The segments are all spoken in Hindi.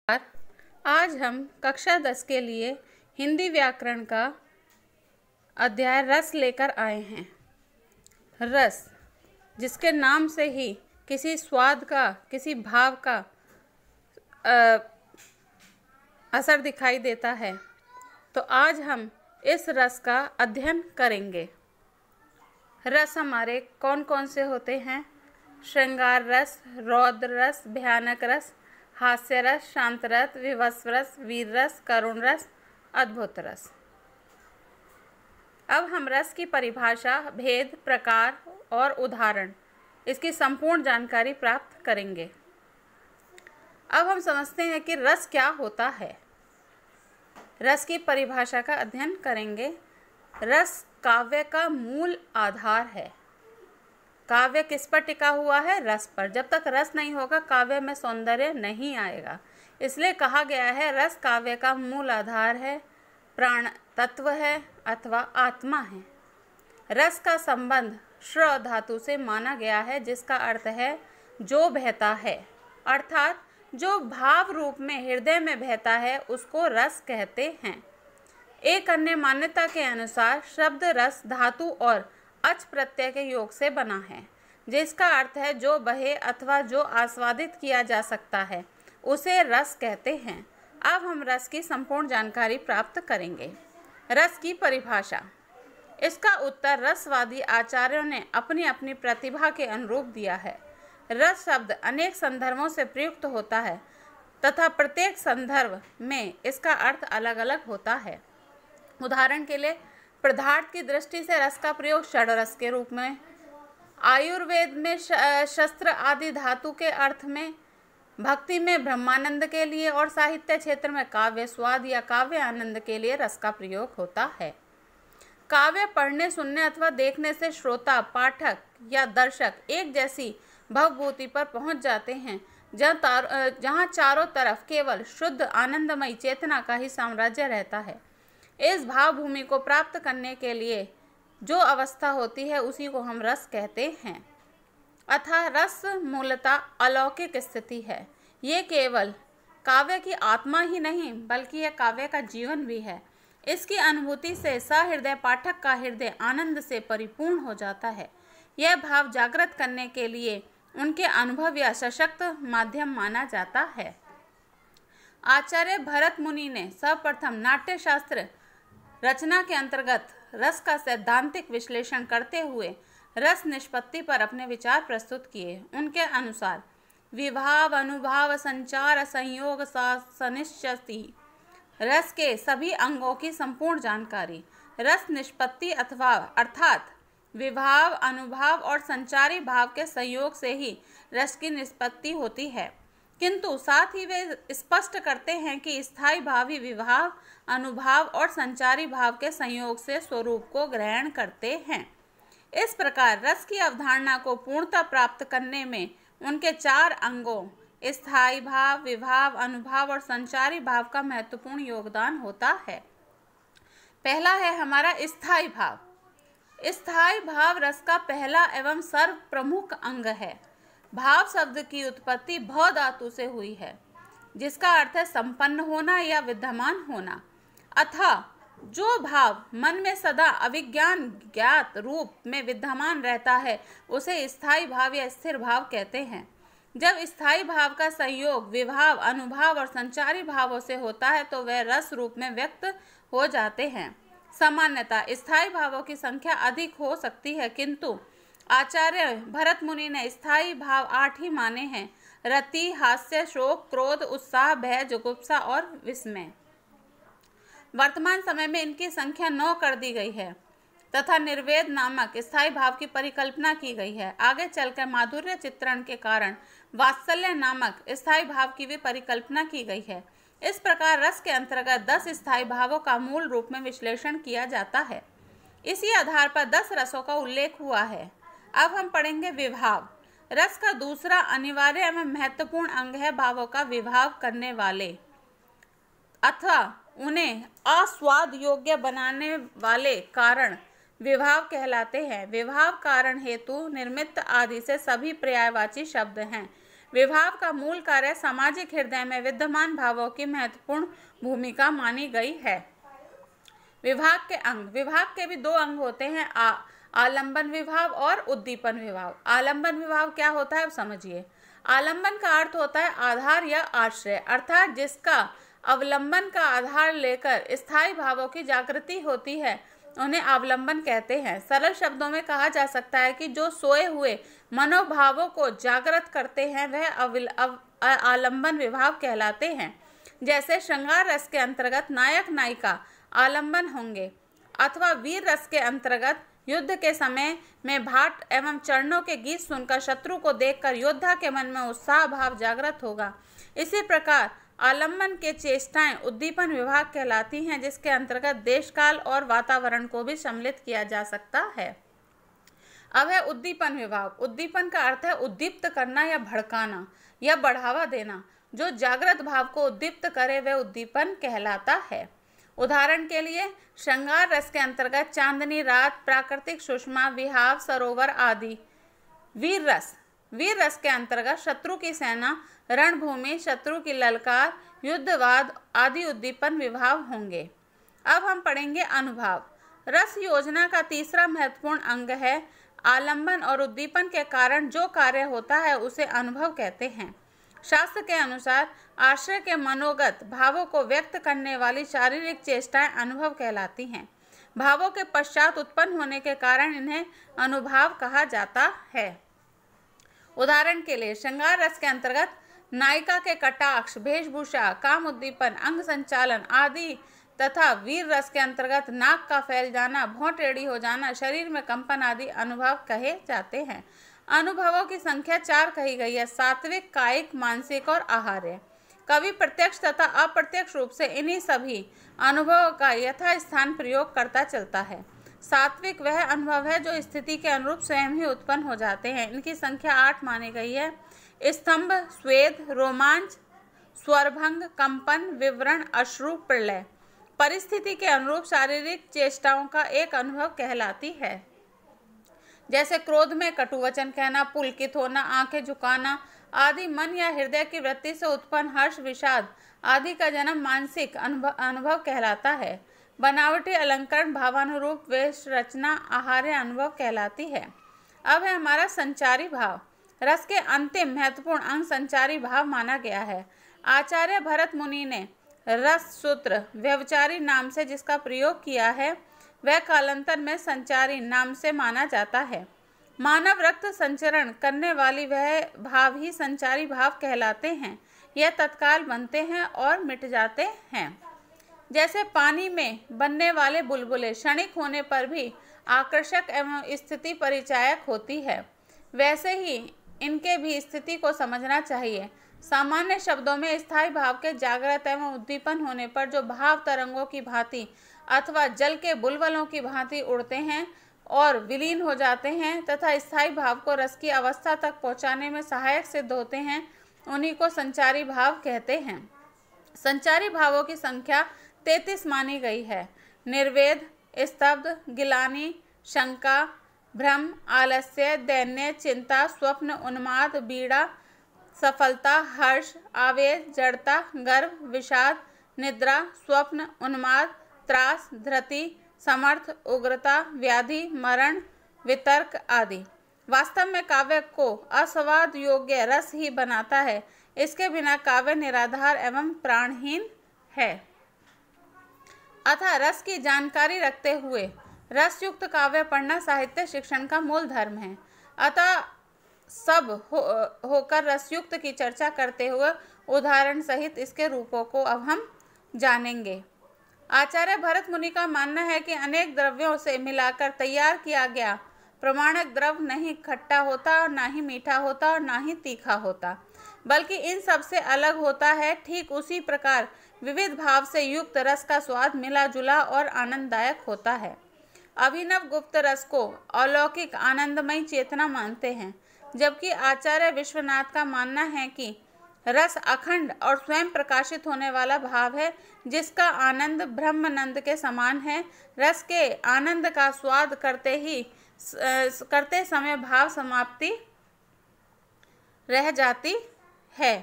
आज हम कक्षा 10 के लिए हिंदी व्याकरण का अध्याय रस लेकर आए हैं। रस, जिसके नाम से ही किसी स्वाद का, किसी भाव का असर दिखाई देता है, तो आज हम इस रस का अध्ययन करेंगे। रस हमारे कौन कौन से होते हैं? श्रृंगार रस, रौद्र रस, भयानक रस, हास्य रस, शांत रस, विवश रस, वीर रस, करुण रस, अद्भुत रस। अब हम रस की परिभाषा, भेद, प्रकार और उदाहरण, इसकी संपूर्ण जानकारी प्राप्त करेंगे। अब हम समझते हैं कि रस क्या होता है। रस की परिभाषा का अध्ययन करेंगे। रस काव्य का मूल आधार है। काव्य किस पर टिका हुआ है? रस पर। जब तक रस नहीं होगा काव्य में सौंदर्य नहीं आएगा। इसलिए कहा गया है रस काव्य का मूल आधार है, प्राण तत्व है अथवा आत्मा है। रस का संबंध श्र धातु से माना गया है, जिसका अर्थ है जो बहता है, अर्थात जो भाव रूप में हृदय में बहता है उसको रस कहते हैं। एक अन्य मान्यता के अनुसार शब्द रस धातु और अच प्रत्यय के योग से बना है, जिसका अर्थ है जो बहे अथवा जो आस्वादित किया जा सकता है उसे रस कहते हैं। अब हम रस की संपूर्ण जानकारी प्राप्त करेंगे। रस की परिभाषा, इसका उत्तर रसवादी आचार्यों ने अपनी अपनी प्रतिभा के अनुरूप दिया है। रस शब्द अनेक संदर्भों से प्रयुक्त होता है तथा प्रत्येक संदर्भ में इसका अर्थ अलग अलग होता है। उदाहरण के लिए पदार्थ की दृष्टि से रस का प्रयोग षड्रस के रूप में, आयुर्वेद में शस्त्र आदि धातु के अर्थ में, भक्ति में ब्रह्मानंद के लिए और साहित्य क्षेत्र में काव्य स्वाद या काव्य आनंद के लिए रस का प्रयोग होता है। काव्य पढ़ने, सुनने अथवा देखने से श्रोता, पाठक या दर्शक एक जैसी भवभूति पर पहुंच जाते हैं, जहाँ चारों तरफ केवल शुद्ध आनंदमयी चेतना का ही साम्राज्य रहता है। इस भाव भूमि को प्राप्त करने के लिए जो अवस्था होती है उसी को हम रस कहते हैं। अतः रस मूलतः अलौकिक स्थिति है। ये केवल काव्य की आत्मा ही नहीं बल्कि यह काव्य का जीवन भी है। इसकी अनुभूति से सहृदय पाठक का हृदय आनंद से परिपूर्ण हो जाता है। यह भाव जागृत करने के लिए उनके अनुभव या सशक्त माध्यम माना जाता है। आचार्य भरत मुनि ने सर्वप्रथम नाट्य शास्त्र रचना के अंतर्गत रस का सैद्धांतिक विश्लेषण करते हुए रस निष्पत्ति पर अपने विचार प्रस्तुत किए। उनके अनुसार विभाव, अनुभाव, संचार, संयोग, सनिश्चति, रस के सभी अंगों की संपूर्ण जानकारी रस निष्पत्ति अथवा अर्थात विभाव, अनुभाव और संचारी भाव के संयोग से ही रस की निष्पत्ति होती है। किंतु साथ ही वे स्पष्ट करते हैं कि स्थायी भाव ही विभाव, अनुभाव और संचारी भाव के संयोग से स्वरूप को ग्रहण करते हैं। इस प्रकार रस की अवधारणा को पूर्णता प्राप्त करने में उनके चार अंगों स्थायी भाव, विभाव, अनुभाव और संचारी भाव का महत्वपूर्ण योगदान होता है। पहला है हमारा स्थायी भाव। स्थायी भाव रस का पहला एवं सर्व प्रमुख अंग है। भाव शब्द की उत्पत्ति भव धातु से हुई है, जिसका अर्थ है संपन्न होना या विद्यमान होना। अतः जो भाव मन में सदा अविज्ञान ज्ञात रूप में विद्यमान रहता है उसे स्थायी भाव या स्थिर भाव कहते हैं। जब स्थायी भाव का संयोग विभाव, अनुभाव और संचारी भावों से होता है तो वह रस रूप में व्यक्त हो जाते हैं। सामान्यतः स्थायी भावों की संख्या अधिक हो सकती है, किंतु आचार्य भरत मुनि ने स्थायी भाव 8 ही माने हैं: रति, हास्य, शोक, क्रोध, उत्साह, भय, जुगुप्सा और विस्मय। वर्तमान समय में इनकी संख्या 9 कर दी गई है तथा निर्वेद नामक स्थायी भाव की परिकल्पना की गई है। आगे चलकर माधुर्य चित्रण के कारण वात्सल्य नामक स्थायी भाव की भी परिकल्पना की गई है। इस प्रकार रस के अंतर्गत 10 स्थायी भावों का मूल रूप में विश्लेषण किया जाता है। इसी आधार पर 10 रसों का उल्लेख हुआ है। अब हम पढ़ेंगे विभाव। रस का दूसरा अनिवार्य एवं महत्वपूर्ण अंग है भावों का विभाव करने वाले अथवा उन्हें आस्वाद योग्य बनाने वाले कारण विभाव कहलाते हैं। विभाव कारण हेतु, निमित्त आदि से सभी पर्यायवाची शब्द हैं। विभाव का मूल कार्य सामाजिक हृदय में विद्यमान भावों की महत्वपूर्ण भूमिका मानी गई है। विभाव के अंग, विभाव के भी दो अंग होते हैं, आलंबन विभाव और उद्दीपन विभाव। आलंबन विभाव क्या होता है अब समझिए। आलंबन का अर्थ होता है आधार या आश्रय, अर्थात जिसका अवलंबन का आधार लेकर स्थायी भावों की जागृति होती है उन्हें अवलंबन कहते हैं। सरल शब्दों में कहा जा सकता है कि जो सोए हुए मनोभावों को जागृत करते हैं वह आलंबन विभाव कहलाते हैं। जैसे श्रृंगार रस के अंतर्गत नायक नायिका आलंबन होंगे, अथवा वीर रस के अंतर्गत युद्ध के समय में भाट एवं चरणों के गीत सुनकर शत्रु को देखकर योद्धा के मन में उत्साह भाव जागृत होगा। इसी प्रकार आलंबन के चेष्टाएं उद्दीपन विभाग कहलाती हैं, जिसके अंतर्गत देश काल और वातावरण को भी सम्मिलित किया जा सकता है। अब है उद्दीपन विभाग। उद्दीपन का अर्थ है उद्दीप्त करना या भड़काना या बढ़ावा देना। जो जागृत भाव को उद्दीप्त करे वह उद्दीपन कहलाता है। उदाहरण के लिए श्रृंगार रस के अंतर्गत चांदनी रात, प्राकृतिक सुषमा, विहाव, सरोवर आदि। वीर रस के अंतर्गत शत्रु की सेना, रणभूमि, शत्रु की ललकार, युद्धवाद आदि उद्दीपन विभाव होंगे। अब हम पढ़ेंगे अनुभाव। रस योजना का तीसरा महत्वपूर्ण अंग है। आलंबन और उद्दीपन के कारण जो कार्य होता है उसे अनुभव कहते हैं। शास्त्र के अनुसार आश्रय के मनोगत भावों को व्यक्त करने वाली शारीरिक चेष्टाएं अनुभव कहलाती हैं। भावों के पश्चात उत्पन्न होने के कारण इन्हें अनुभाव कहा जाता है। उदाहरण के लिए श्रृंगार रस के अंतर्गत नायिका के कटाक्ष, वेशभूषा, काम उद्दीपन, अंग संचालन आदि तथा वीर रस के अंतर्गत नाक का फैल जाना, भौं टेढ़ी हो जाना, शरीर में कंपन आदि अनुभव कहे जाते हैं। अनुभवों की संख्या 4 कही गई है: सात्विक, कायिक, मानसिक और आहार्य। कवि प्रत्यक्ष तथा अप्रत्यक्ष रूप से इन्हीं सभी अनुभवों का यथास्थान प्रयोग करता चलता है। सात्विक वह अनुभव है जो स्थिति के अनुरूप स्वयं ही उत्पन्न हो जाते हैं। इनकी संख्या 8 मानी गई है: स्तंभ, स्वेद, रोमांच, स्वरभंग, कंपन, विवरण, अश्रु, प्रलय। परिस्थिति के अनुरूप शारीरिक चेष्टाओं का एक अनुभव कहलाती है। जैसे क्रोध में कटु वचन कहना, पुलकित होना, आंखें झुकाना आदि मन या हृदय की वृत्ति से उत्पन्न हर्ष, विषाद आदि का जन्म मानसिक अनुभव कहलाता है। बनावटी अलंकरण भावानुरूप वेश रचना आहार्य अनुभव कहलाती है। अब है हमारा संचारी भाव। रस के अंतिम महत्वपूर्ण अंग संचारी भाव माना गया है। आचार्य भरत मुनि ने रस सूत्र व्यवचारी नाम से जिसका प्रयोग किया है वह कालांतर में संचारी नाम से माना जाता है। मानव रक्त संचरण करने वाली वह भाव ही संचारी भाव कहलाते हैं। यह तत्काल बनते हैं और मिट जाते हैं। जैसे पानी में बनने वाले बुलबुले क्षणिक होने पर भी आकर्षक एवं स्थिति परिचायक होती है, वैसे ही इनके भी स्थिति को समझना चाहिए। सामान्य शब्दों में स्थायी भाव के जागृत एवं उद्दीपन होने पर जो भाव तरंगों की भांति अथवा जल के बुलबुलों की भांति उड़ते हैं और विलीन हो जाते हैं तथा स्थायी भाव को रस की अवस्था तक पहुंचाने में सहायक सिद्ध होते हैं, उन्हीं को संचारी भाव कहते हैं। संचारी भावों की संख्या 33 मानी गई है। निर्वेद, स्तब्ध, गिलानी, शंका, भ्रम, आलस्य, दैन्य, चिंता, स्वप्न, उन्माद, बीड़ा, सफलता, हर्ष, आवेश, जड़ता, गर्व, विषाद, निद्रा, स्वप्न, उन्माद, त्रास, धृति, समर्थ, उग्रता, व्याधि, मरण, वितर्क आदि। वास्तव में काव्य को आस्वाद योग्य रस ही बनाता है। इसके बिना काव्य निराधार एवं प्राणहीन है। अतः रस की जानकारी रखते हुए रसयुक्त काव्य पढ़ना साहित्य शिक्षण का मूल धर्म है। अतः सब होकर रसयुक्त की चर्चा करते हुए उदाहरण सहित इसके रूपों को अब हम जानेंगे। आचार्य भरत मुनि का मानना है कि अनेक द्रव्यों से मिलाकर तैयार किया गया प्रमाणक द्रव नहीं खट्टा होता और ना ही मीठा होता और ना ही तीखा होता, बल्कि इन सब से अलग होता है। ठीक उसी प्रकार विविध भाव से युक्त रस का स्वाद मिला जुला और आनंददायक होता है। अभिनव गुप्त रस को अलौकिक आनंदमयी चेतना मानते हैं, जबकि आचार्य विश्वनाथ का मानना है कि रस अखंड और स्वयं प्रकाशित होने वाला भाव है, जिसका आनंद ब्रह्मानंद के समान है। रस के आनंद का स्वाद करते समय भाव समाप्ति रह जाती है।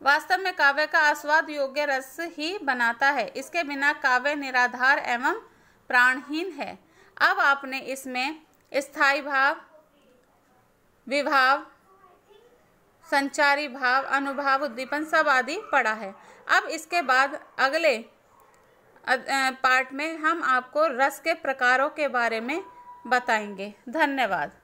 वास्तव में काव्य का आस्वाद योग्य रस ही बनाता है। इसके बिना काव्य निराधार एवं प्राणहीन है। अब आपने इसमें स्थायी भाव, विभाव, संचारी भाव, अनुभाव, उद्दीपन सब आदि पढ़ा है। अब इसके बाद अगले पार्ट में हम आपको रस के प्रकारों के बारे में बताएंगे। धन्यवाद।